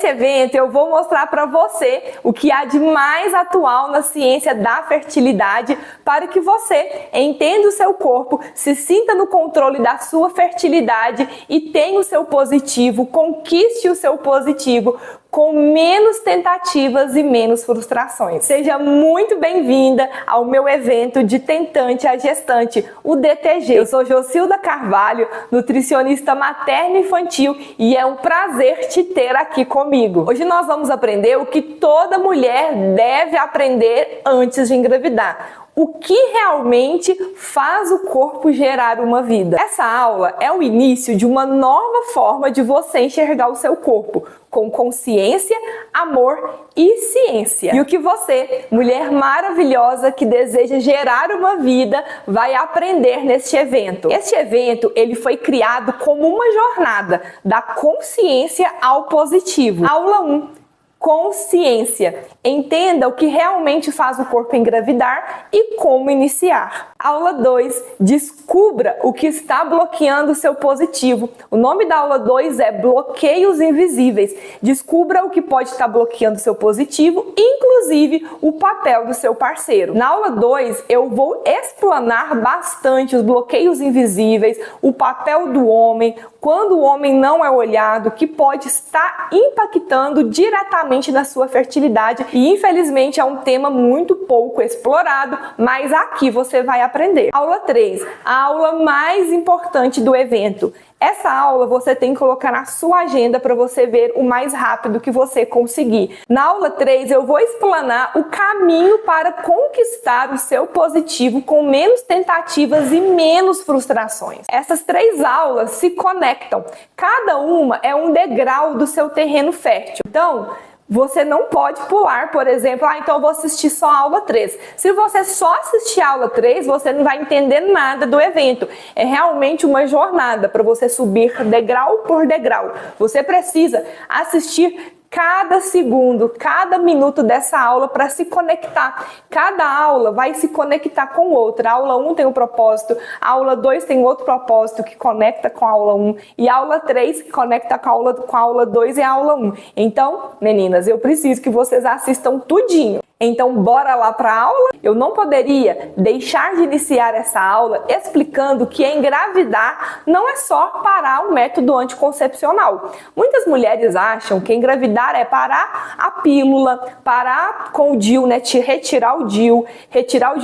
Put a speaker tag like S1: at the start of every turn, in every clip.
S1: evento eu vou mostrar para você o que há de mais atual na ciência da fertilidade para que você entenda o seu corpo, se sinta no controle da sua fertilidade e tenha o seu positivo, conquiste o seu positivo com menos tentativas e menos frustrações. Seja muito bem-vinda ao meu evento de tentante a gestante, o DTG. Eu sou Jocilda Carvalho, nutricionista materno-infantil, e é um prazer te ter aqui comigo. Hoje nós vamos aprender o que toda mulher deve aprender antes de engravidar. O que realmente faz o corpo gerar uma vida. Essa aula é o início de uma nova forma de você enxergar o seu corpo, com consciência, amor e ciência. E o que você, mulher maravilhosa que deseja gerar uma vida, vai aprender neste evento. Este evento, ele foi criado como uma jornada da consciência ao positivo. Aula 1. Consciência. Entenda o que realmente faz o corpo engravidar e como iniciar. Aula 2. Descubra o que está bloqueando o seu positivo. O nome da aula 2 é Bloqueios Invisíveis. Descubra o que pode estar bloqueando o seu positivo, inclusive o papel do seu parceiro. Na aula 2, eu vou explanar bastante os bloqueios invisíveis, o papel do homem, quando o homem não é olhado, que pode estar impactando diretamente na sua fertilidade, e infelizmente é um tema muito pouco explorado, mas aqui você vai aprender. Aula 3, a aula mais importante do evento. Essa aula você tem que colocar na sua agenda para você ver o mais rápido que você conseguir. Na aula 3 eu vou explanar o caminho para conquistar o seu positivo com menos tentativas e menos frustrações. Essas 3 aulas se conectam. Cada uma é um degrau do seu terreno fértil. Então, você não pode pular, por exemplo, então eu vou assistir só a aula 3. Se você só assistir a aula 3, você não vai entender nada do evento. É realmente uma jornada para você subir degrau por degrau. Você precisa assistir cada segundo, cada minuto dessa aula para se conectar. Cada aula vai se conectar com outra. A aula 1 tem um propósito, a aula 2 tem outro propósito que conecta com a aula 1 e a aula 3 que conecta com a aula 2 e a aula 1. Então, meninas, eu preciso que vocês assistam tudinho. Então, bora lá para a aula? Eu não poderia deixar de iniciar essa aula explicando que engravidar não é só parar o método anticoncepcional. Muitas mulheres acham que engravidar é parar a pílula, parar com o DIU, né? Retirar o DIU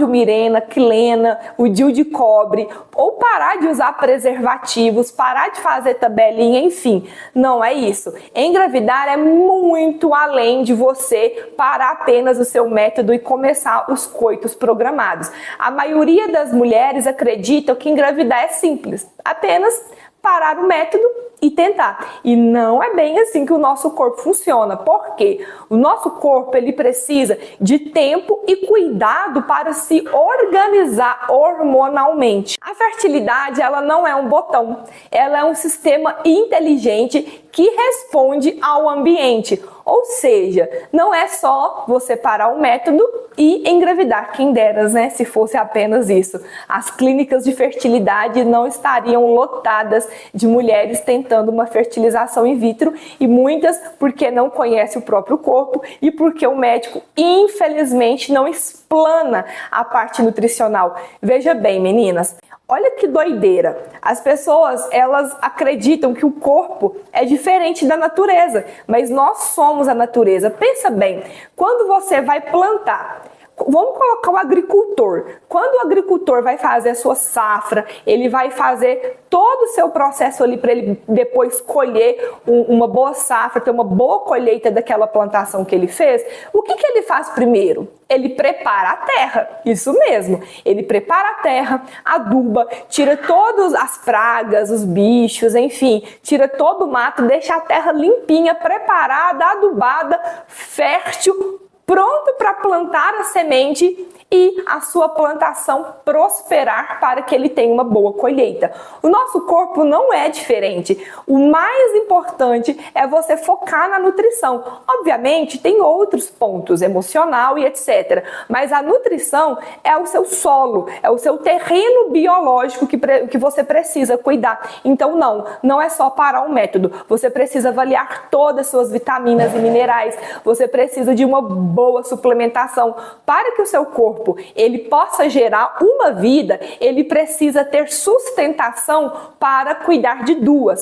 S1: Mirena, Quilena, o DIU de cobre, ou parar de usar preservativos, parar de fazer tabelinha, enfim. Não é isso. Engravidar é muito além de você parar apenas o seu método e começar os coitos programados. A maioria das mulheres acreditam que engravidar é simples, apenas parar o método e tentar. E não é bem assim que o nosso corpo funciona. Por quê? O nosso corpo, ele precisa de tempo e cuidado para se organizar hormonalmente. A fertilidade, ela não é um botão. Ela é um sistema inteligente que responde ao ambiente. Ou seja, não é só você parar o método e engravidar, quem deras, né? Se fosse apenas isso. As clínicas de fertilidade não estariam lotadas de mulheres tentando uma fertilização in vitro, e muitas porque não conhecem o próprio corpo e porque o médico, infelizmente, não explana a parte nutricional. Veja bem, meninas, olha que doideira. As pessoas, elas acreditam que o corpo é diferente da natureza, mas nós somos a natureza. Pensa bem, quando você vai plantar, vamos colocar o agricultor. Quando o agricultor vai fazer a sua safra, ele vai fazer todo o seu processo ali para ele depois colher uma boa safra, ter uma boa colheita daquela plantação que ele fez. O que ele faz primeiro? Ele prepara a terra, isso mesmo. Ele prepara a terra, aduba, tira todas as pragas, os bichos, enfim, tira todo o mato, deixa a terra limpinha, preparada, adubada, fértil, pronto para plantar a semente e a sua plantação prosperar para que ele tenha uma boa colheita. O nosso corpo não é diferente. O mais importante é você focar na nutrição. Obviamente, tem outros pontos, emocional e etc. Mas a nutrição é o seu solo, é o seu terreno biológico que você precisa cuidar. Então, não é só parar o método. Você precisa avaliar todas as suas vitaminas e minerais. Você precisa de uma boa suplementação para que o seu corpo ele possa gerar uma vida. Ele precisa ter sustentação para cuidar de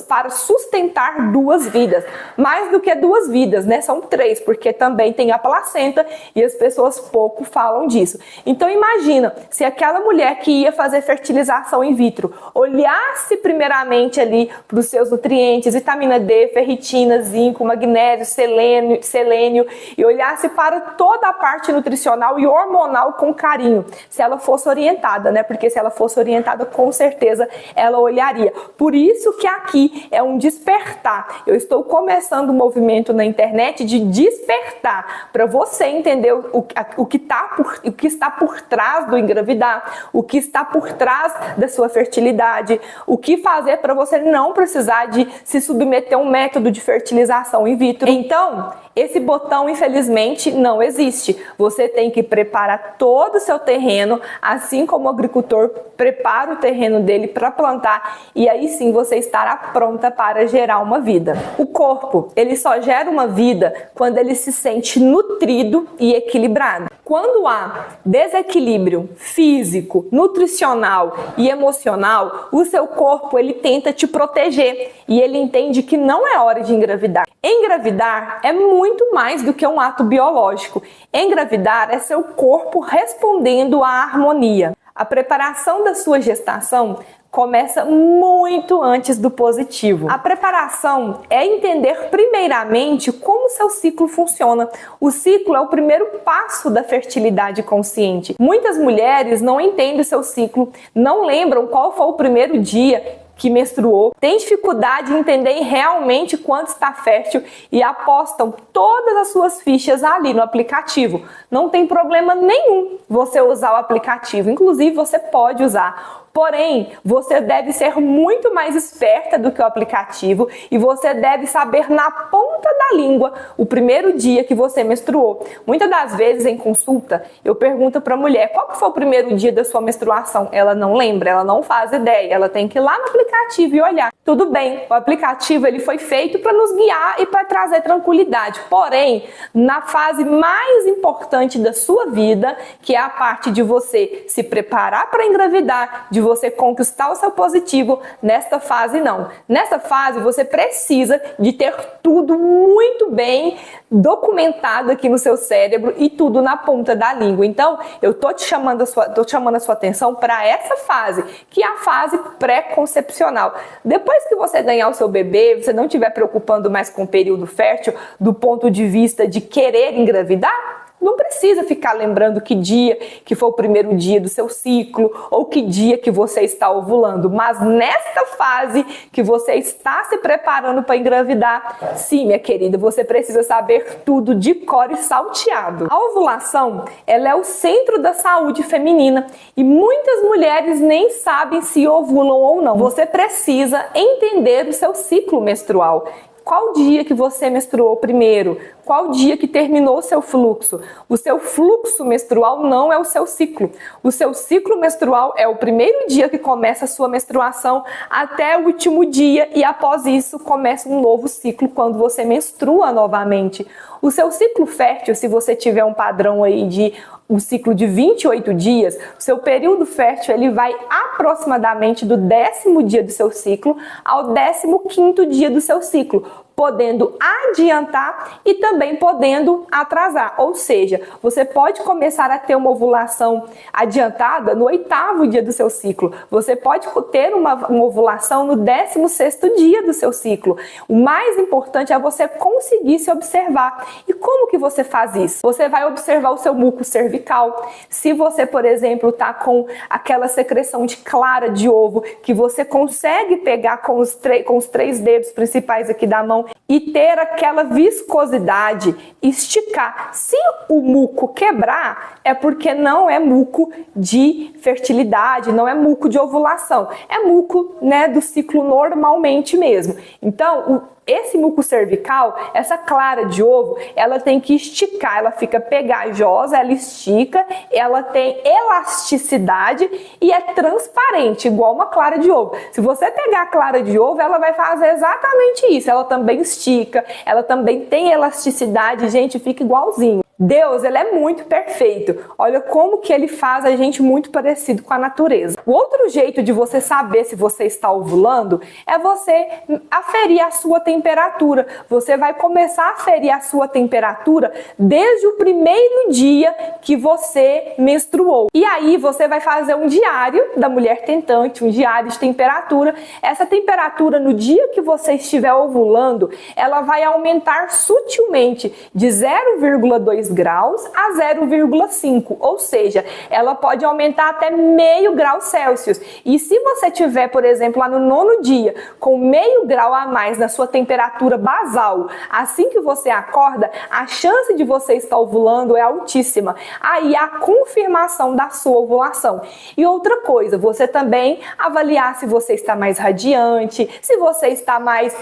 S1: para sustentar 2 vidas. Mais do que 2 vidas, né? São 3, porque também tem a placenta e as pessoas pouco falam disso. Então imagina, se aquela mulher que ia fazer fertilização in vitro olhasse primeiramente ali para os seus nutrientes, vitamina D, ferritina, zinco, magnésio, selênio, e olhasse para toda a parte nutricional e hormonal com carinho, se ela fosse orientada, né? Porque se ela fosse orientada, com certeza ela olharia. Por isso que aqui é um despertar. Eu estou começando um movimento na internet de despertar, para você entender o que está por trás do engravidar, o que está por trás da sua fertilidade, o que fazer para você não precisar de se submeter a um método de fertilização in vitro. Então, esse botão, infelizmente, não existe. Você tem que preparar todo o seu terreno, assim como o agricultor prepara o terreno dele para plantar, e aí sim você estará pronta para gerar uma vida. O corpo, ele só gera uma vida quando ele se sente nutrido e equilibrado. Quando há desequilíbrio físico, nutricional e emocional, o seu corpo ele tenta te proteger e ele entende que não é hora de engravidar. Engravidar é muito mais do que um ato biológico. Engravidar é seu corpo respondendo à harmonia. A preparação da sua gestação começa muito antes do positivo. A preparação é entender primeiramente como seu ciclo funciona. O ciclo é o primeiro passo da fertilidade consciente. Muitas mulheres não entendem o seu ciclo, não lembram qual foi o primeiro dia que menstruou, tem dificuldade em entender realmente quando está fértil e apostam todas as suas fichas ali no aplicativo. Não tem problema nenhum você usar o aplicativo, inclusive você pode usar. Porém, você deve ser muito mais esperta do que o aplicativo e você deve saber na ponta da língua o primeiro dia que você menstruou. Muitas das vezes em consulta, eu pergunto para a mulher qual que foi o primeiro dia da sua menstruação. Ela não lembra, ela não faz ideia, ela tem que ir lá no aplicativo e olhar. Tudo bem, o aplicativo ele foi feito para nos guiar e para trazer tranquilidade. Porém, na fase mais importante da sua vida, que é a parte de você se preparar para engravidar, de você conquistar o seu positivo, nesta fase não. Nessa fase você precisa de ter tudo muito bem documentado aqui no seu cérebro e tudo na ponta da língua. Então, eu tô chamando a sua atenção para essa fase, que é a fase pré-concepcional. Depois que você ganhar o seu bebê, você não estiver preocupando mais com o período fértil do ponto de vista de querer engravidar, não precisa ficar lembrando que dia que foi o primeiro dia do seu ciclo ou que dia que você está ovulando. Mas nesta fase que você está se preparando para engravidar, sim, minha querida, você precisa saber tudo de cor e salteado. A ovulação, ela é o centro da saúde feminina e muitas mulheres nem sabem se ovulam ou não. Você precisa entender o seu ciclo menstrual. Qual dia que você menstruou primeiro? Qual dia que terminou o seu fluxo? O seu fluxo menstrual não é o seu ciclo. O seu ciclo menstrual é o primeiro dia que começa a sua menstruação até o último dia e após isso começa um novo ciclo quando você menstrua novamente. O seu ciclo fértil, se você tiver um padrão aí de um ciclo de 28 dias, o seu período fértil ele vai aproximadamente do 10º dia do seu ciclo ao 15º dia do seu ciclo, podendo adiantar e também podendo atrasar. Ou seja, você pode começar a ter uma ovulação adiantada no 8º dia do seu ciclo. Você pode ter uma ovulação no 16º dia do seu ciclo. O mais importante é você conseguir se observar. E como que você faz isso? Você vai observar o seu muco cervical. Se você, por exemplo, está com aquela secreção de clara de ovo que você consegue pegar com os 3 dedos principais aqui da mão e ter aquela viscosidade, esticar. Se o muco quebrar, é porque não é muco de fertilidade, não é muco de ovulação, é muco, né, do ciclo normalmente mesmo. Então, esse muco cervical, essa clara de ovo, ela tem que esticar, ela fica pegajosa, ela estica, ela tem elasticidade e é transparente, igual uma clara de ovo. Se você pegar a clara de ovo, ela vai fazer exatamente isso, ela também estica, ela também tem elasticidade, gente, fica igualzinho. Deus, ele é muito perfeito. Olha como que ele faz a gente muito parecido com a natureza. O outro jeito de você saber se você está ovulando é você aferir a sua temperatura. Você vai começar a aferir a sua temperatura desde o primeiro dia que você menstruou. E aí você vai fazer um diário da mulher tentante, um diário de temperatura. Essa temperatura no dia que você estiver ovulando, ela vai aumentar sutilmente de 0,2 graus a 0,5, ou seja, ela pode aumentar até meio grau Celsius. E se você tiver, por exemplo, lá no 9º dia, com meio grau a mais na sua temperatura basal, assim que você acorda, a chance de você estar ovulando é altíssima. Aí a confirmação da sua ovulação. E outra coisa, você também avaliar se você está mais radiante, se você está mais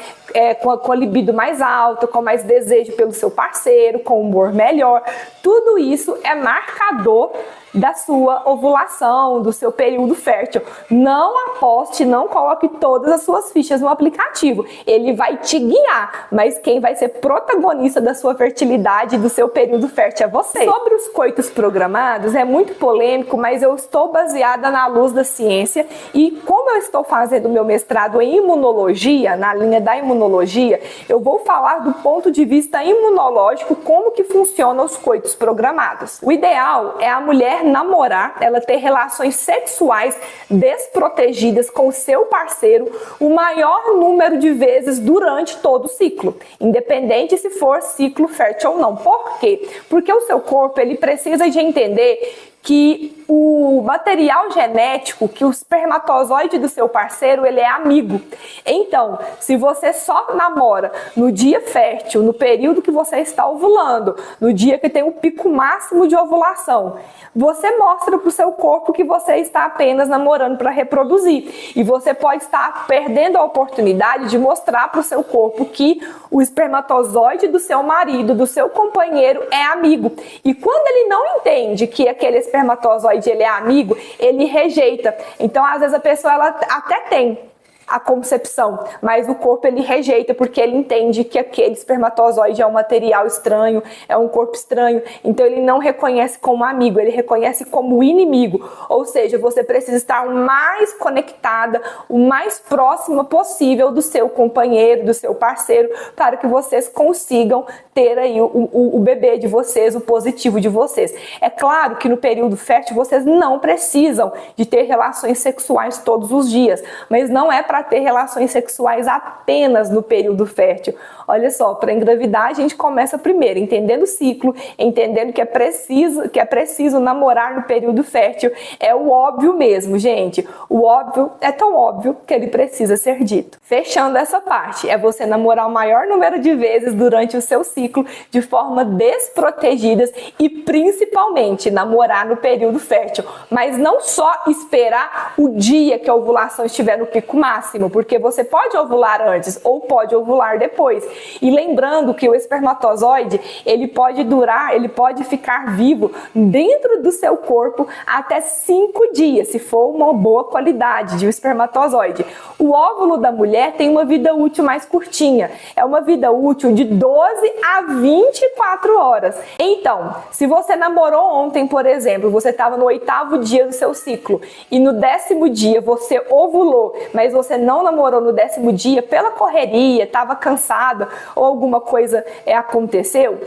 S1: com a libido mais alta, com mais desejo pelo seu parceiro, com humor melhor. Tudo isso é marcador da sua ovulação, do seu período fértil. Não aposte, não coloque todas as suas fichas no aplicativo. Ele vai te guiar, mas quem vai ser protagonista da sua fertilidade e do seu período fértil é você. Sobre os coitos programados, é muito polêmico, mas eu estou baseada na luz da ciência e como eu estou fazendo meu mestrado em imunologia, na linha da imunologia, eu vou falar do ponto de vista imunológico como que funcionam os coitos programados. O ideal é a mulher namorar, ela ter relações sexuais desprotegidas com o seu parceiro o maior número de vezes durante todo o ciclo, independente se for ciclo fértil ou não. Por quê? Porque o seu corpo ele precisa de entender que o material genético, que o espermatozoide do seu parceiro, ele é amigo. Então, se você só namora no dia fértil, no período que você está ovulando, no dia que tem o pico máximo de ovulação, você mostra para o seu corpo que você está apenas namorando para reproduzir. E você pode estar perdendo a oportunidade de mostrar para o seu corpo que o espermatozoide do seu marido, do seu companheiro, é amigo. E quando ele não entende que aquele espermatozoide ele é amigo, ele rejeita. Então, às vezes a pessoa ela até tem a concepção, mas o corpo ele rejeita porque ele entende que aquele espermatozoide é um material estranho, é um corpo estranho, então ele não reconhece como amigo, ele reconhece como inimigo. Ou seja, você precisa estar o mais conectada, o mais próxima possível do seu companheiro, do seu parceiro, para que vocês consigam ter aí o bebê de vocês, o positivo de vocês. É claro que no período fértil vocês não precisam de ter relações sexuais todos os dias, mas não é para ter relações sexuais apenas no período fértil. Olha só, para engravidar a gente começa primeiro entendendo o ciclo, entendendo que é preciso namorar no período fértil. É o óbvio mesmo, gente. O óbvio é tão óbvio que ele precisa ser dito. Fechando essa parte, é você namorar o maior número de vezes durante o seu ciclo de forma desprotegidas e principalmente namorar no período fértil. Mas não só esperar o dia que a ovulação estiver no pico máximo, porque você pode ovular antes ou pode ovular depois. E lembrando que o espermatozoide, ele pode ficar vivo dentro do seu corpo até 5 dias, se for uma boa qualidade de espermatozoide. O óvulo da mulher tem uma vida útil mais curtinha, é uma vida útil de 12 a 24 horas. Então, se você namorou ontem, por exemplo, você estava no 8º dia do seu ciclo e no 10º dia você ovulou, mas você não namorou no 10º dia pela correria, estava cansada ou alguma coisa aconteceu,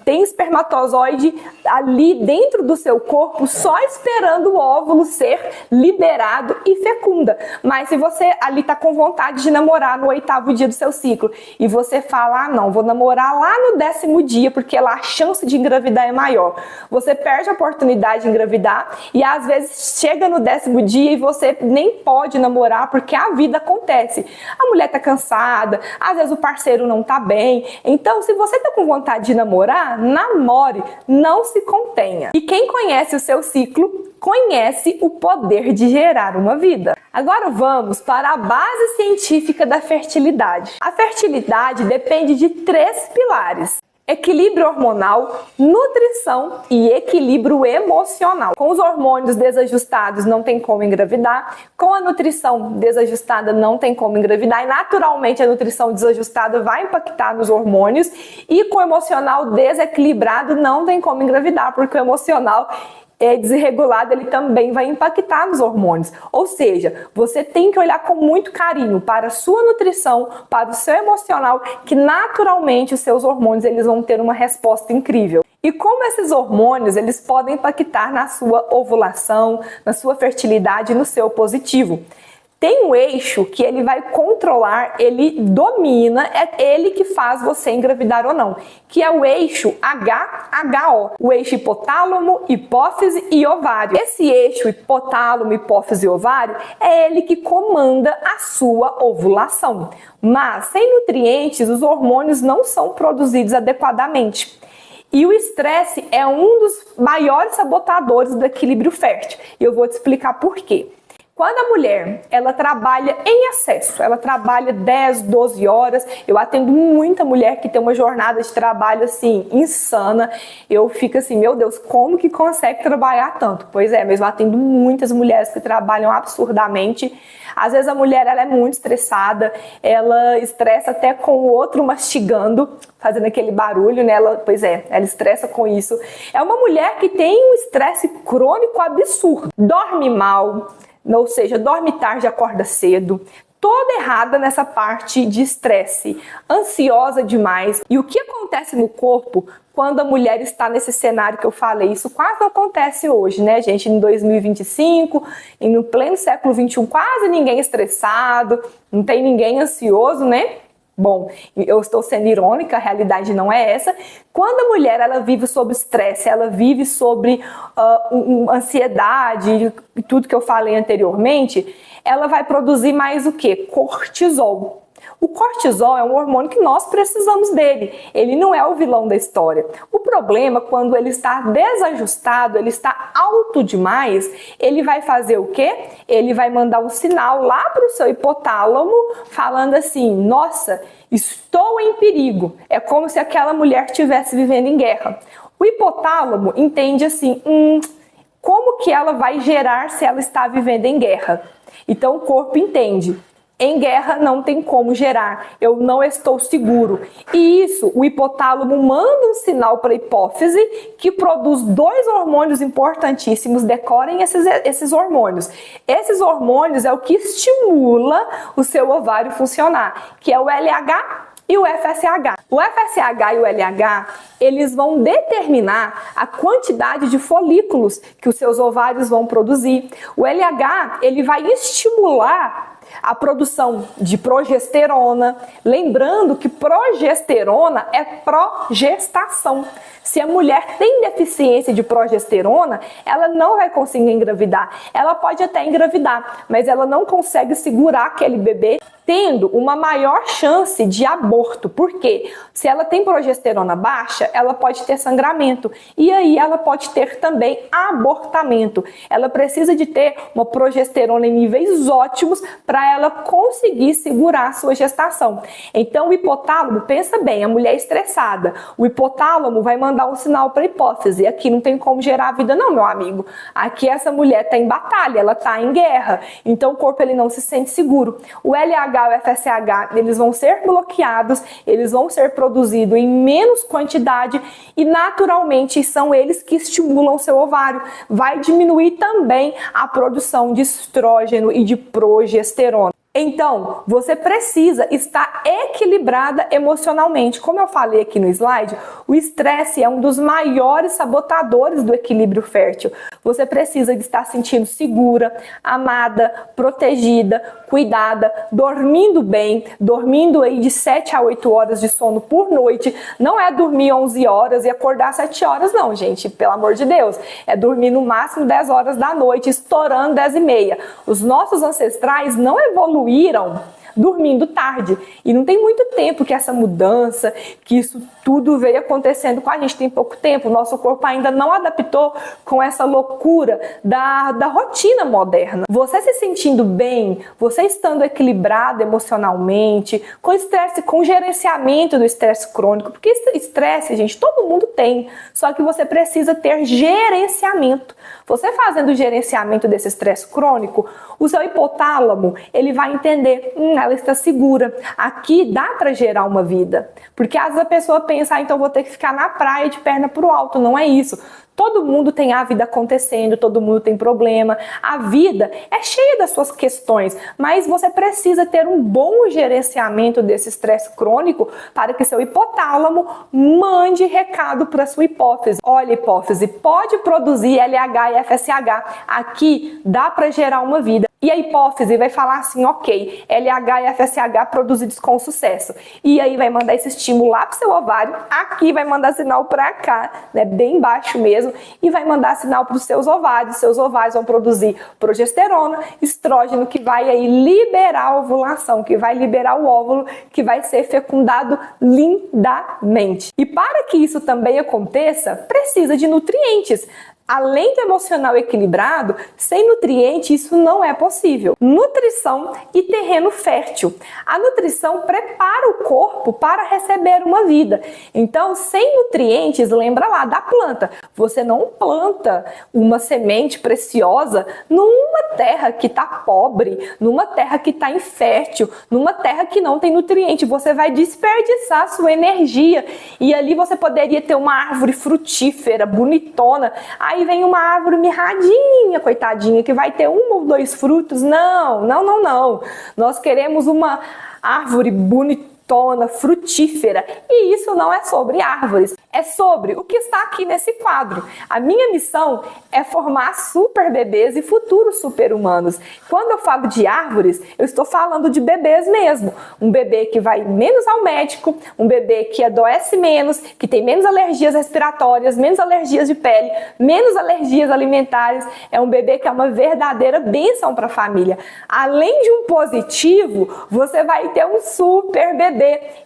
S1: tem espermatozoide ali dentro do seu corpo só esperando o óvulo ser liberado e fecunda. Mas se você ali está com vontade de namorar no 8º dia do seu ciclo e você fala, ah não, vou namorar lá no no 10º dia, porque lá a chance de engravidar é maior. Você perde a oportunidade de engravidar e às vezes chega no 10º dia e você nem pode namorar porque a vida acontece. A mulher tá cansada, às vezes o parceiro não tá bem. Então, se você tá com vontade de namorar, namore, não se contenha. E quem conhece o seu ciclo, conhece o poder de gerar uma vida. Agora vamos para a base científica da fertilidade. A fertilidade depende de 3 pilares: equilíbrio hormonal, nutrição e equilíbrio emocional. Com os hormônios desajustados não tem como engravidar, com a nutrição desajustada não tem como engravidar e naturalmente a nutrição desajustada vai impactar nos hormônios e com o emocional desequilibrado não tem como engravidar, porque o emocional desregulado, ele também vai impactar nos hormônios. Ou seja, você tem que olhar com muito carinho para a sua nutrição, para o seu emocional, que naturalmente os seus hormônios eles vão ter uma resposta incrível. E como esses hormônios eles podem impactar na sua ovulação, na sua fertilidade, no seu positivo. Tem um eixo que ele vai controlar, ele domina, é ele que faz você engravidar ou não, que é o eixo HHO, o eixo hipotálamo, hipófise e ovário. Esse eixo hipotálamo, hipófise e ovário é ele que comanda a sua ovulação. Mas sem nutrientes, os hormônios não são produzidos adequadamente. E o estresse é um dos maiores sabotadores do equilíbrio fértil. E eu vou te explicar por quê. Quando a mulher, ela trabalha em excesso, ela trabalha 10, 12 horas, eu atendo muita mulher que tem uma jornada de trabalho assim, insana, eu fico assim, meu Deus, como que consegue trabalhar tanto? Pois é, mas eu atendo muitas mulheres que trabalham absurdamente, às vezes a mulher ela é muito estressada, ela estressa até com o outro mastigando, fazendo aquele barulho, né? Ela estressa com isso. É uma mulher que tem um estresse crônico absurdo, dorme mal, ou seja, dorme tarde, acorda cedo, toda errada nessa parte de estresse, ansiosa demais. E o que acontece no corpo quando a mulher está nesse cenário que eu falei? Isso quase não acontece hoje, né, gente? Em 2025, e no pleno século XXI, quase ninguém estressado, não tem ninguém ansioso, né? Bom, eu estou sendo irônica, a realidade não é essa. Quando a mulher ela vive sob estresse, ela vive sobre ansiedade e tudo que eu falei anteriormente, ela vai produzir mais o quê? Cortisol. O cortisol é um hormônio que nós precisamos dele. Ele não é o vilão da história. O problema, quando ele está desajustado, ele está alto demais, ele vai fazer o quê? Ele vai mandar um sinal lá para o seu hipotálamo, falando assim, nossa, estou em perigo. É como se aquela mulher estivesse vivendo em guerra. O hipotálamo entende assim, como que ela vai gerar se ela está vivendo em guerra? Então o corpo entende. Em guerra não tem como gerar, eu não estou seguro. E isso, o hipotálamo manda um sinal para a hipófise que produz 2 hormônios importantíssimos, decorem esses hormônios. Esses hormônios é o que estimula o seu ovário funcionar, que é o LH e o FSH. O FSH e o LH, eles vão determinar a quantidade de folículos que os seus ovários vão produzir. O LH, ele vai estimular a produção de progesterona, lembrando que progesterona é progestação. Se a mulher tem deficiência de progesterona, ela não vai conseguir engravidar. Ela pode até engravidar, mas ela não consegue segurar aquele bebê, tendo uma maior chance de aborto. Por quê? Se ela tem progesterona baixa, ela pode ter sangramento e aí ela pode ter também abortamento. Ela precisa de ter uma progesterona em níveis ótimos para ela conseguir segurar a sua gestação. Então o hipotálamo, pensa bem, a mulher estressada, o hipotálamo vai mandar um sinal para a hipófise, aqui não tem como gerar vida não, meu amigo. Aqui essa mulher está em batalha, ela está em guerra, então o corpo ele não se sente seguro. O LH e o FSH, eles vão ser bloqueados, eles vão ser produzidos em menos quantidade e naturalmente são eles que estimulam o seu ovário. Vai diminuir também a produção de estrógeno e de progesterona. Então, você precisa estar equilibrada emocionalmente. Como eu falei aqui no slide, o estresse é um dos maiores sabotadores do equilíbrio fértil. Você precisa de estar sentindo segura, amada, protegida, cuidada, dormindo bem, dormindo aí de 7 a 8 horas de sono por noite. Não é dormir 11 horas e acordar 7 horas não, gente, pelo amor de Deus. É dormir no máximo 10 horas da noite, estourando 10 e meia. Os nossos ancestrais não evoluíram dormindo tarde. E não tem muito tempo que essa mudança, que isso tudo veio acontecendo com a gente, tem pouco tempo. O nosso corpo ainda não adaptou com essa loucura da rotina moderna. Você se sentindo bem, você estando equilibrado emocionalmente, com estresse, com gerenciamento do estresse crônico, porque estresse, gente, todo mundo tem, só que você precisa ter gerenciamento. Você fazendo o gerenciamento desse estresse crônico, o seu hipotálamo, ele vai entender, ela está segura, aqui dá para gerar uma vida. Porque às vezes a pessoa pensa, então vou ter que ficar na praia de perna pro alto, não é isso. Todo mundo tem a vida acontecendo, todo mundo tem problema. A vida é cheia das suas questões, mas você precisa ter um bom gerenciamento desse estresse crônico para que seu hipotálamo mande recado para sua hipófise. Olha, hipófise, pode produzir LH e FSH. Aqui dá para gerar uma vida. E a hipófise vai falar assim, ok, LH e FSH produzidos com sucesso. E aí vai mandar esse estímulo lá pro seu ovário, aqui vai mandar sinal para cá, né, bem baixo mesmo, e vai mandar sinal para os seus ovários vão produzir progesterona, estrógeno, que vai aí liberar a ovulação, que vai liberar o óvulo, que vai ser fecundado lindamente. E para que isso também aconteça, precisa de nutrientes. Além do emocional equilibrado, sem nutriente isso não é possível. Nutrição e terreno fértil. A nutrição prepara o corpo para receber uma vida. Então, sem nutrientes, lembra lá da planta. Você não planta uma semente preciosa numa terra que está pobre, numa terra que está infértil, numa terra que não tem nutriente. Você vai desperdiçar sua energia. E ali você poderia ter uma árvore frutífera, bonitona. Aí vem uma árvore mirradinha, coitadinha, que vai ter 1 ou 2 frutos. Não. Nós queremos uma árvore bonitona, frutífera. E isso não é sobre árvores. É sobre o que está aqui nesse quadro. A minha missão é formar super bebês e futuros super-humanos. Quando eu falo de árvores, eu estou falando de bebês mesmo. Um bebê que vai menos ao médico, um bebê que adoece menos, que tem menos alergias respiratórias, menos alergias de pele, menos alergias alimentares. É um bebê que é uma verdadeira bênção para a família. Além de um positivo, você vai ter um super bebê.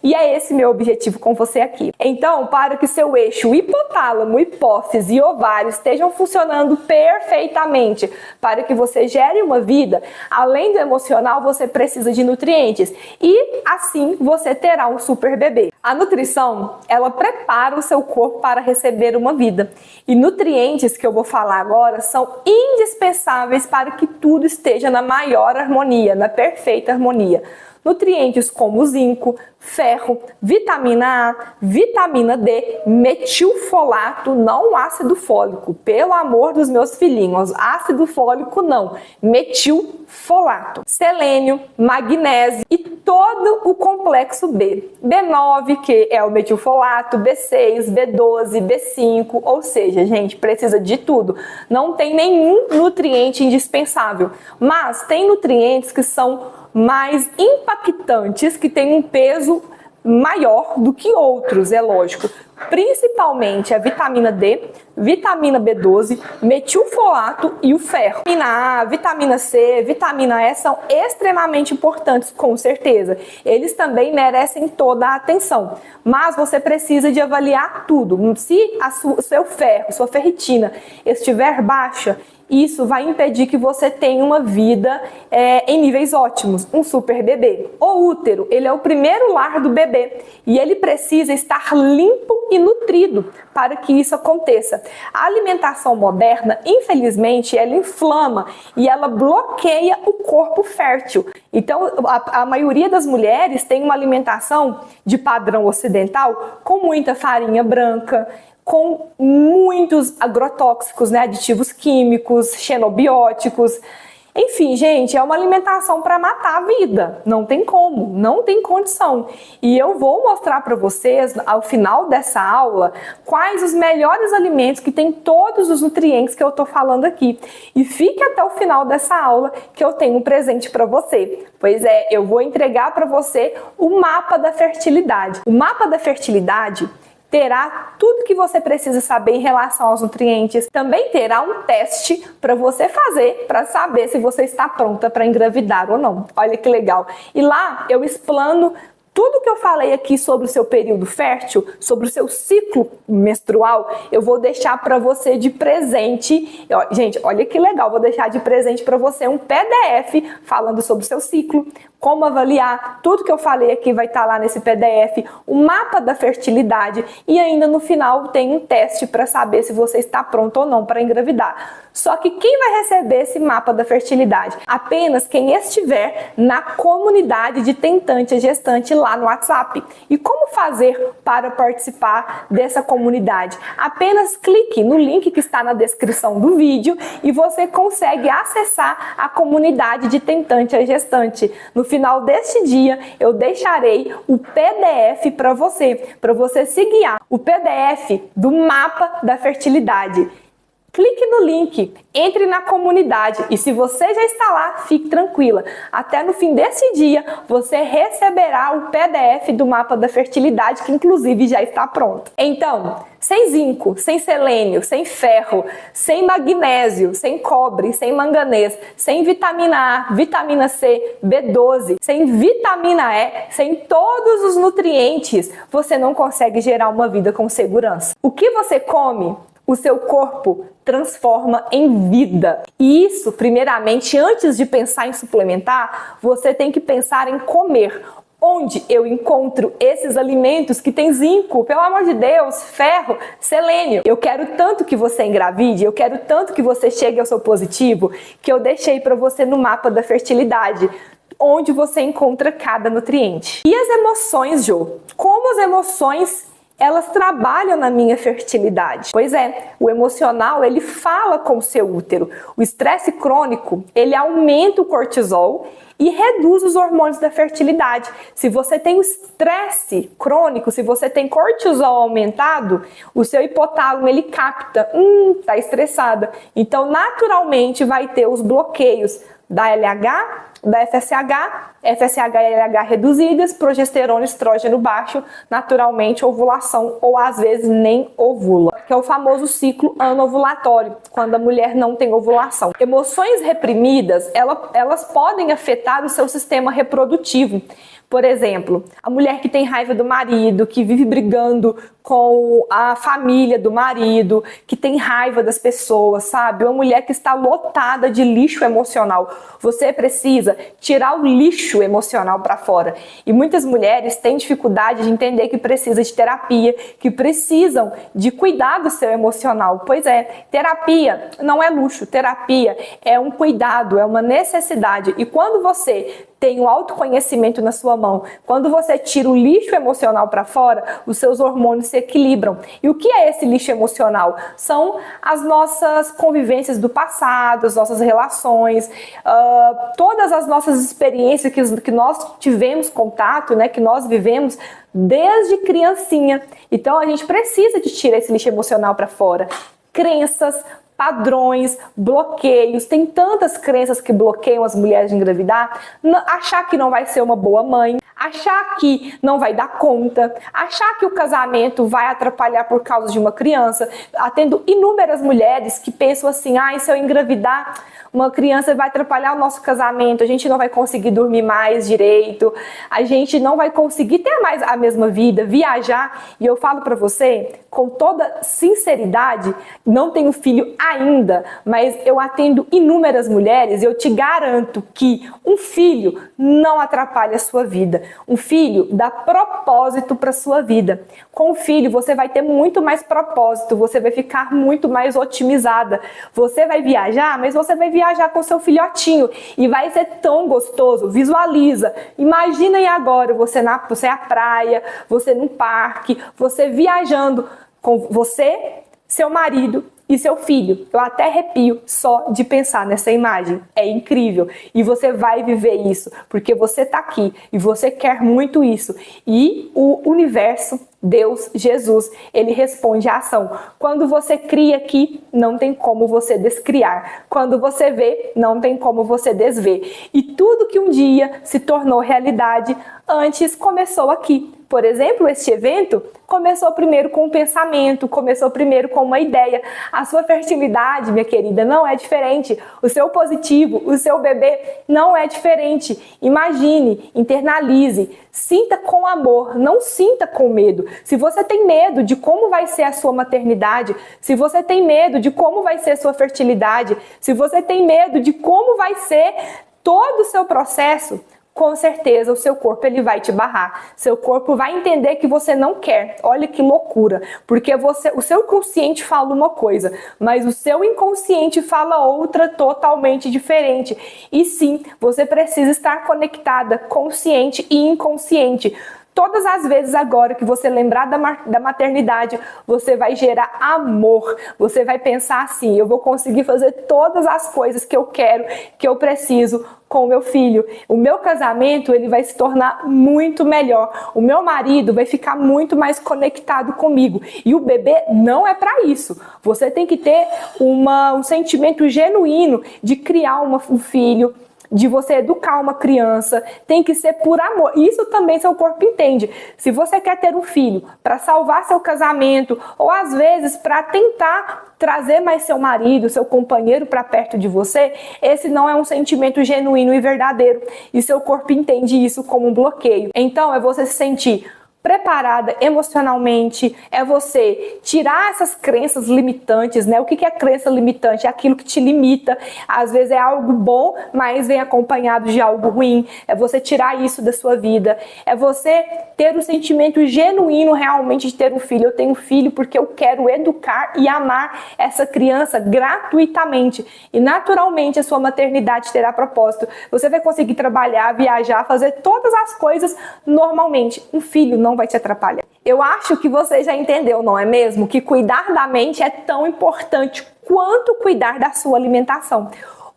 S1: E é esse meu objetivo com você aqui. Então, para que seu eixo hipotálamo, hipófise e ovário estejam funcionando perfeitamente para que você gere uma vida, além do emocional, você precisa de nutrientes e assim você terá um super bebê. A nutrição, ela prepara o seu corpo para receber uma vida. E nutrientes que eu vou falar agora são indispensáveis para que tudo esteja na maior harmonia, na perfeita harmonia. Nutrientes como zinco, ferro, vitamina A, vitamina D, metilfolato, não ácido fólico, pelo amor dos meus filhinhos, ácido fólico não, metilfolato, selênio, magnésio e todo o complexo B, B9, que é o metilfolato, B6, B12, B5, ou seja, gente, precisa de tudo, não tem nenhum nutriente indispensável, mas tem nutrientes que são mais impactantes, que têm um peso maior do que outros, é lógico. Principalmente a vitamina D, vitamina B12, metilfolato e o ferro. Vitamina A, vitamina C, vitamina E são extremamente importantes, com certeza. Eles também merecem toda a atenção. Mas você precisa de avaliar tudo. Se o seu ferro, sua ferritina estiver baixa, isso vai impedir que você tenha uma vida em níveis ótimos, um super bebê. O útero, ele é o primeiro lar do bebê e ele precisa estar limpo e nutrido para que isso aconteça. A alimentação moderna, infelizmente, ela inflama e ela bloqueia o corpo fértil. Então, a maioria das mulheres tem uma alimentação de padrão ocidental com muita farinha branca, com muitos agrotóxicos, né, aditivos químicos, xenobióticos. Enfim, gente, é uma alimentação para matar a vida. Não tem como, não tem condição. E eu vou mostrar para vocês, ao final dessa aula, quais os melhores alimentos que têm todos os nutrientes que eu tô falando aqui. E fique até o final dessa aula que eu tenho um presente para você. Pois é, eu vou entregar para você o mapa da fertilidade. O mapa da fertilidade terá tudo que você precisa saber em relação aos nutrientes. Também terá um teste para você fazer para saber se você está pronta para engravidar ou não. Olha que legal. E lá eu explano tudo que eu falei aqui sobre o seu período fértil, sobre o seu ciclo menstrual, eu vou deixar para você de presente. Gente, olha que legal, vou deixar de presente para você um PDF falando sobre o seu ciclo, como avaliar, tudo que eu falei aqui vai estar lá nesse PDF, o mapa da fertilidade e ainda no final tem um teste para saber se você está pronto ou não para engravidar. Só que quem vai receber esse mapa da fertilidade? Apenas quem estiver na comunidade de tentante e gestante lá no WhatsApp. E como fazer para participar dessa comunidade? Apenas clique no link que está na descrição do vídeo e você consegue acessar a comunidade de tentante e gestante. No final deste dia, eu deixarei o PDF para você se guiar. O PDF do mapa da fertilidade. Clique no link, entre na comunidade e se você já está lá, fique tranquila. Até no fim desse dia, você receberá o PDF do mapa da fertilidade, que inclusive já está pronto. Então, sem zinco, sem selênio, sem ferro, sem magnésio, sem cobre, sem manganês, sem vitamina A, vitamina C, B12, sem vitamina E, sem todos os nutrientes, você não consegue gerar uma vida com segurança. O que você come, o seu corpo transforma em vida. E isso, primeiramente, antes de pensar em suplementar, você tem que pensar em comer. Onde eu encontro esses alimentos que tem zinco, pelo amor de Deus, ferro, selênio. Eu quero tanto que você engravide, eu quero tanto que você chegue ao seu positivo, que eu deixei para você no mapa da fertilidade, onde você encontra cada nutriente. E as emoções, Jo? Como as emoções elas trabalham na minha fertilidade? Pois é, o emocional, ele fala com o seu útero. O estresse crônico, ele aumenta o cortisol e reduz os hormônios da fertilidade. Se você tem o estresse crônico, se você tem cortisol aumentado, o seu hipotálamo, ele capta, tá estressada. Então, naturalmente, vai ter os bloqueios da LH, da FSH e LH reduzidas, progesterona e estrógeno baixo, naturalmente ovulação ou às vezes nem ovula, que é o famoso ciclo anovulatório, quando a mulher não tem ovulação. Emoções reprimidas, elas podem afetar o seu sistema reprodutivo. Por exemplo, a mulher que tem raiva do marido, que vive brigando com a família do marido, que tem raiva das pessoas, sabe? Uma mulher que está lotada de lixo emocional. Você precisa tirar o lixo emocional para fora. E muitas mulheres têm dificuldade de entender que precisa de terapia, que precisam de cuidar do seu emocional. Pois é, terapia não é luxo, terapia é um cuidado, é uma necessidade. E quando você tem o autoconhecimento na sua mão, quando você tira o lixo emocional para fora, os seus hormônios se equilibram. E o que é esse lixo emocional? São as nossas convivências do passado, as nossas relações, todas as nossas experiências que nós tivemos contato, né, que nós vivemos desde criancinha. Então a gente precisa de tirar esse lixo emocional para fora. Crenças, padrões, bloqueios, tem tantas crenças que bloqueiam as mulheres de engravidar, achar que não vai ser uma boa mãe, achar que não vai dar conta, achar que o casamento vai atrapalhar por causa de uma criança. Atendo inúmeras mulheres que pensam assim, se eu engravidar, uma criança vai atrapalhar o nosso casamento, a gente não vai conseguir dormir mais direito, a gente não vai conseguir ter mais a mesma vida, viajar. E eu falo pra você, com toda sinceridade, não tenho filho ainda, mas eu atendo inúmeras mulheres e eu te garanto que um filho não atrapalha a sua vida. Um filho dá propósito para sua vida. Com o filho você vai ter muito mais propósito, você vai ficar muito mais otimizada. Você vai viajar, mas você vai viajar com seu filhotinho e vai ser tão gostoso. Visualiza, imagina aí agora você à praia, você num parque, você viajando com você, seu marido e seu filho. Eu até arrepio só de pensar nessa imagem. É incrível. E você vai viver isso, porque você está aqui e você quer muito isso. E o universo, Deus, Jesus, ele responde à ação. Quando você cria aqui, não tem como você descriar. Quando você vê, não tem como você desver. E tudo que um dia se tornou realidade, antes começou aqui. Por exemplo, este evento começou primeiro com um pensamento, começou primeiro com uma ideia. A sua fertilidade, minha querida, não é diferente. O seu positivo, o seu bebê não é diferente. Imagine, internalize, sinta com amor, não sinta com medo. Se você tem medo de como vai ser a sua maternidade, se você tem medo de como vai ser a sua fertilidade, se você tem medo de como vai ser todo o seu processo, com certeza o seu corpo ele vai te barrar. Seu corpo vai entender que você não quer. Olha que loucura, porque o seu consciente fala uma coisa, mas o seu inconsciente fala outra totalmente diferente. E sim, você precisa estar conectada, consciente e inconsciente. Todas as vezes agora que você lembrar da maternidade, você vai gerar amor. Você vai pensar assim, eu vou conseguir fazer todas as coisas que eu quero, que eu preciso com o meu filho. O meu casamento, ele vai se tornar muito melhor. O meu marido vai ficar muito mais conectado comigo. E o bebê não é para isso. Você tem que ter um sentimento genuíno de criar um filho, de você educar uma criança, tem que ser por amor. Isso também seu corpo entende. Se você quer ter um filho para salvar seu casamento, ou às vezes para tentar trazer mais seu marido, seu companheiro para perto de você, esse não é um sentimento genuíno e verdadeiro. E seu corpo entende isso como um bloqueio. Então é você se sentir preparada emocionalmente, é você tirar essas crenças limitantes, né? O que é crença limitante? É aquilo que te limita. Às vezes é algo bom, mas vem acompanhado de algo ruim. É você tirar isso da sua vida. É você ter o sentimento genuíno realmente de ter um filho. Eu tenho um filho porque eu quero educar e amar essa criança gratuitamente. E naturalmente a sua maternidade terá propósito. Você vai conseguir trabalhar, viajar, fazer todas as coisas normalmente. Um filho não vai te atrapalhar. Eu acho que você já entendeu, não é mesmo? Que cuidar da mente é tão importante quanto cuidar da sua alimentação.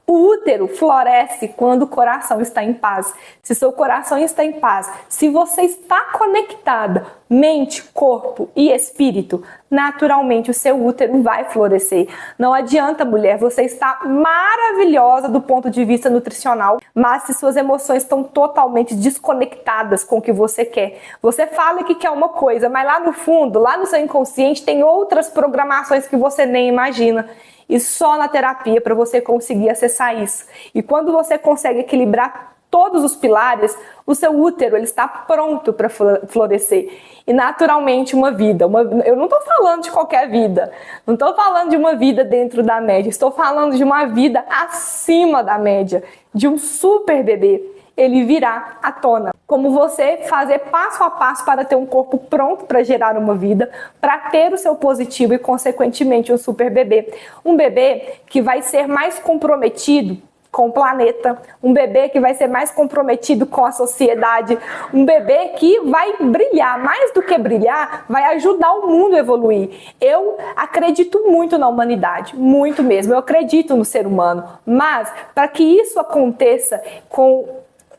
S1: O útero floresce quando o coração está em paz. Se seu coração está em paz, se você está conectada, mente, corpo e espírito, naturalmente o seu útero vai florescer. Não adianta, mulher, você está maravilhosa do ponto de vista nutricional, mas se suas emoções estão totalmente desconectadas com o que você quer, você fala que quer uma coisa, mas lá no fundo, lá no seu inconsciente, tem outras programações que você nem imagina. E só na terapia para você conseguir acessar isso. E quando você consegue equilibrar todos os pilares, o seu útero ele está pronto para florescer. E naturalmente uma vida. Eu não estou falando de qualquer vida. Não estou falando de uma vida dentro da média. Estou falando de uma vida acima da média. De um super bebê. Ele virá à tona. Como você fazer passo a passo para ter um corpo pronto para gerar uma vida, para ter o seu positivo e, consequentemente, um super bebê. Um bebê que vai ser mais comprometido com o planeta, um bebê que vai ser mais comprometido com a sociedade, um bebê que vai brilhar, mais do que brilhar, vai ajudar o mundo a evoluir. Eu acredito muito na humanidade, muito mesmo, eu acredito no ser humano, mas para que isso aconteça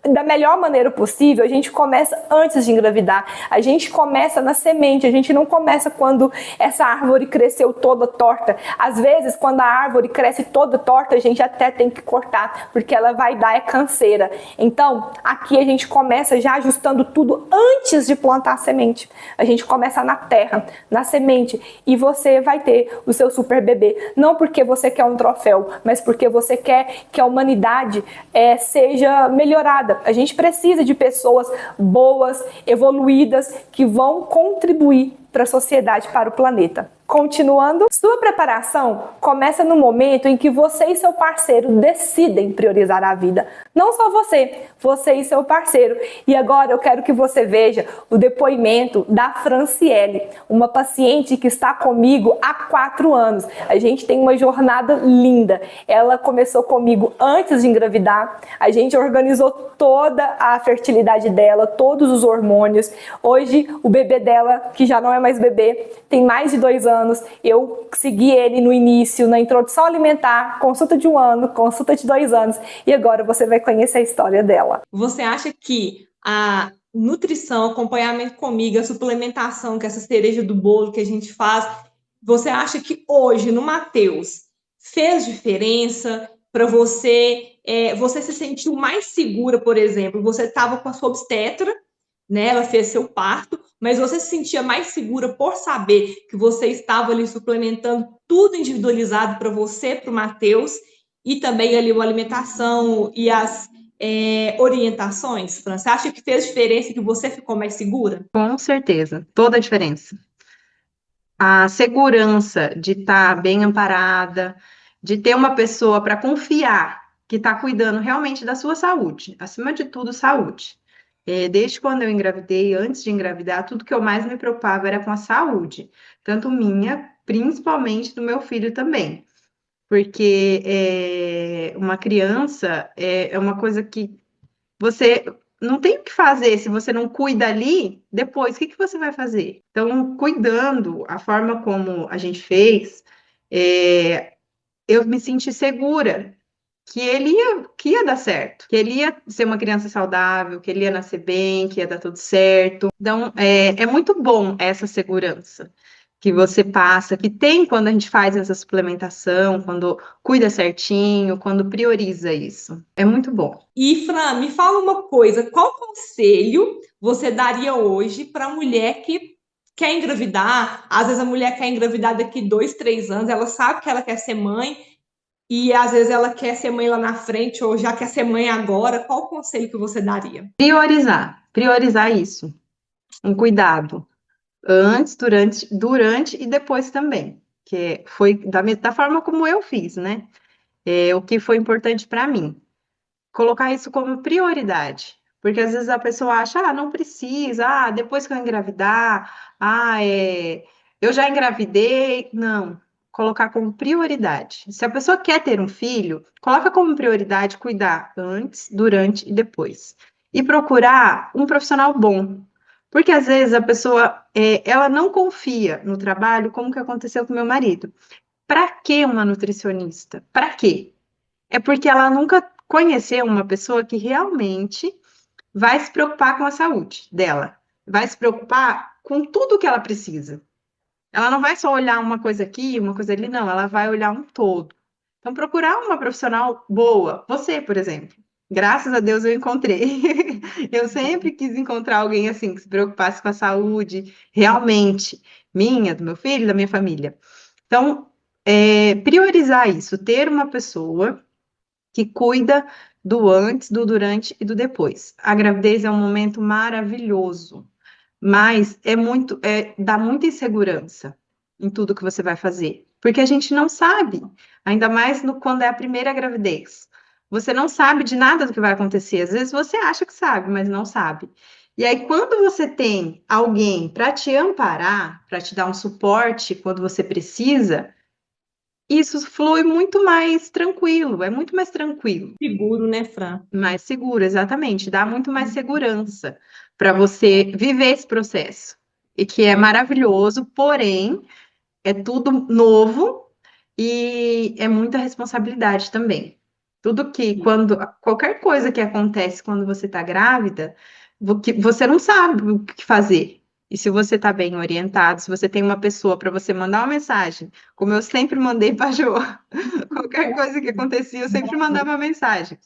S1: da melhor maneira possível, a gente começa antes de engravidar. A gente começa na semente, a gente não começa quando essa árvore cresceu toda torta. Às vezes, quando a árvore cresce toda torta, a gente até tem que cortar, porque ela vai dar canseira. Então, aqui a gente começa já ajustando tudo antes de plantar a semente. A gente começa na terra, na semente, e você vai ter o seu super bebê. Não porque você quer um troféu, mas porque você quer que a humanidade seja melhorada. A gente precisa de pessoas boas, evoluídas, que vão contribuir para a sociedade, para o planeta. Continuando, sua preparação começa no momento em que você e seu parceiro decidem priorizar a vida. Não só você e seu parceiro. E agora eu quero que você veja o depoimento da Franciele, uma paciente que está comigo há 4 anos. A gente tem uma jornada linda. Ela começou comigo antes de engravidar. A gente organizou toda a fertilidade dela, todos os hormônios. Hoje o bebê dela, que já não é mais bebê, tem mais de 2 anos. anos. Eu segui ele no início, na introdução alimentar, consulta de 1 ano, consulta de 2 anos. E agora você vai conhecer a história dela.
S2: Você acha que a nutrição, acompanhamento comigo, a suplementação, que é essa cereja do bolo que a gente faz, você acha que hoje, no Mateus, fez diferença para você? Você se sentiu mais segura, por exemplo? Você estava com a sua obstetra, né? Ela fez seu parto, mas você se sentia mais segura por saber que você estava ali suplementando tudo individualizado para você, para o Mateus, e também ali a alimentação e as orientações, Fran? Você acha que fez diferença e que você ficou mais segura?
S3: Com certeza, toda a diferença. A segurança de estar bem amparada, de ter uma pessoa para confiar que está cuidando realmente da sua saúde, acima de tudo, saúde. Desde quando eu engravidei, antes de engravidar, tudo que eu mais me preocupava era com a saúde, tanto minha, principalmente do meu filho também. Porque uma criança é uma coisa que você não tem o que fazer se você não cuida ali, depois, o que você vai fazer? Então, cuidando, a forma como a gente fez, eu me senti segura que ia dar certo, que ele ia ser uma criança saudável, que ele ia nascer bem, que ia dar tudo certo. Então, é muito bom essa segurança que você passa, que tem quando a gente faz essa suplementação, quando cuida certinho, quando prioriza isso. É muito bom.
S2: E, Fran, me fala uma coisa, qual conselho você daria hoje para a mulher que quer engravidar? Às vezes a mulher quer engravidar daqui 2, 3 anos, ela sabe que ela quer ser mãe, e às vezes ela quer ser mãe lá na frente, ou já quer ser mãe agora. Qual o conselho que você daria?
S3: Priorizar isso. Um cuidado. Antes, durante e depois também. Que foi da forma como eu fiz, né? O que foi importante para mim. Colocar isso como prioridade. Porque às vezes a pessoa acha, não precisa, depois que eu engravidar, eu já engravidei. Não, colocar como prioridade. Se a pessoa quer ter um filho, coloca como prioridade cuidar antes, durante e depois. E procurar um profissional bom. Porque às vezes a pessoa, ela não confia no trabalho, como que aconteceu com meu marido. Para que uma nutricionista? Para quê? É porque ela nunca conheceu uma pessoa que realmente vai se preocupar com a saúde dela, vai se preocupar com tudo que ela precisa. Ela não vai só olhar uma coisa aqui, uma coisa ali, não, ela vai olhar um todo. Então, procurar uma profissional boa, você, por exemplo. Graças a Deus eu encontrei. Eu sempre quis encontrar alguém assim que se preocupasse com a saúde, realmente, minha, do meu filho, da minha família. Então, priorizar isso, ter uma pessoa que cuida do antes, do durante e do depois. A gravidez é um momento maravilhoso, mas dá muita insegurança em tudo que você vai fazer, porque a gente não sabe, ainda mais quando é a primeira gravidez. Você não sabe de nada do que vai acontecer. Às vezes você acha que sabe, mas não sabe. E aí, quando você tem alguém para te amparar, para te dar um suporte quando você precisa, isso flui muito mais tranquilo, é muito mais tranquilo.
S2: Seguro, né, Fran?
S3: Mais seguro, exatamente. Dá muito mais segurança para você viver esse processo. E que é maravilhoso, porém, é tudo novo e é muita responsabilidade também. Qualquer coisa que acontece quando você está grávida, você não sabe o que fazer. E se você está bem orientado, se você tem uma pessoa para você mandar uma mensagem, como eu sempre mandei para a Jo, qualquer coisa que acontecia, eu sempre mandava uma mensagem.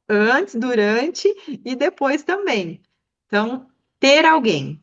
S3: Antes, durante e depois também. Então, ter alguém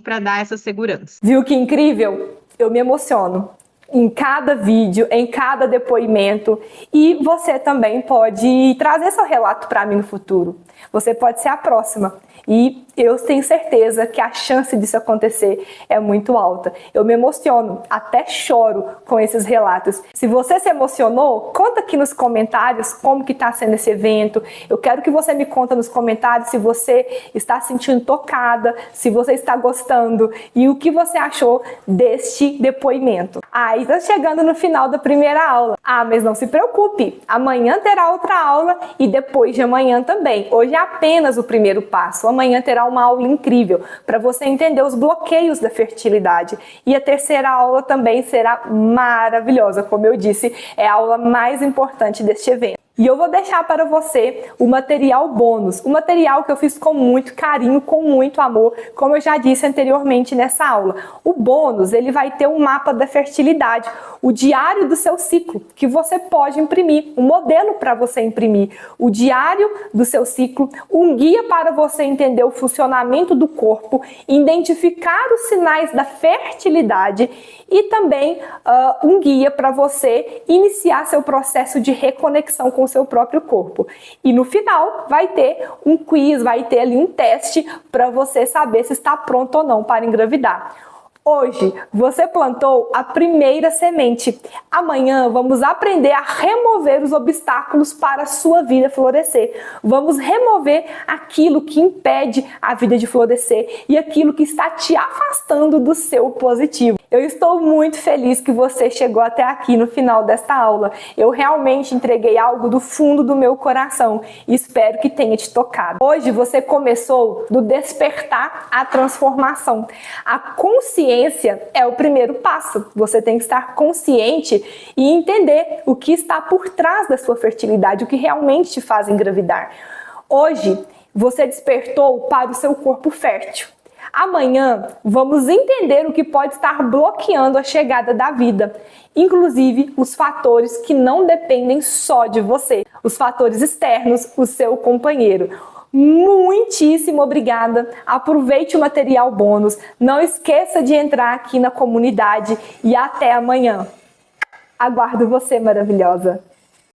S3: para dar essa segurança.
S1: Viu que incrível? Eu me emociono em cada vídeo, em cada depoimento, e você também pode trazer seu relato para mim no futuro. Você pode ser a próxima. E eu tenho certeza que a chance disso acontecer é muito alta. Eu me emociono, até choro com esses relatos. Se você se emocionou, conta aqui nos comentários como que está sendo esse evento. Eu quero que você me conta nos comentários se você está se sentindo tocada, se você está gostando e o que você achou deste depoimento. Aí está chegando no final da primeira aula. Mas não se preocupe, amanhã terá outra aula e depois de amanhã também. Hoje é apenas o primeiro passo. Amanhã terá uma aula incrível para você entender os bloqueios da fertilidade. E a terceira aula também será maravilhosa, como eu disse, é a aula mais importante deste evento. E eu vou deixar para você o material bônus, o material que eu fiz com muito carinho, com muito amor, como eu já disse anteriormente nessa aula. O bônus, ele vai ter um mapa da fertilidade, o diário do seu ciclo, que você pode imprimir, um modelo para você imprimir, o diário do seu ciclo, um guia para você entender o funcionamento do corpo, identificar os sinais da fertilidade e também um guia para você iniciar seu processo de reconexão com o seu próprio corpo. E no final vai ter um quiz, vai ter ali um teste para você saber se está pronto ou não para engravidar. Hoje você plantou a primeira semente. Amanhã vamos aprender a remover os obstáculos para a sua vida florescer. Vamos remover aquilo que impede a vida de florescer e aquilo que está te afastando do seu positivo. Eu estou muito feliz que você chegou até aqui no final desta aula. Eu realmente entreguei algo do fundo do meu coração e espero que tenha te tocado. Hoje você começou do despertar à transformação. A consciência é o primeiro passo. Você tem que estar consciente e entender o que está por trás da sua fertilidade, o que realmente te faz engravidar. Hoje você despertou para o seu corpo fértil. Amanhã vamos entender o que pode estar bloqueando a chegada da vida, inclusive os fatores que não dependem só de você, os fatores externos, o seu companheiro. Muitíssimo obrigada, aproveite o material bônus, não esqueça de entrar aqui na comunidade e até amanhã. Aguardo você, maravilhosa!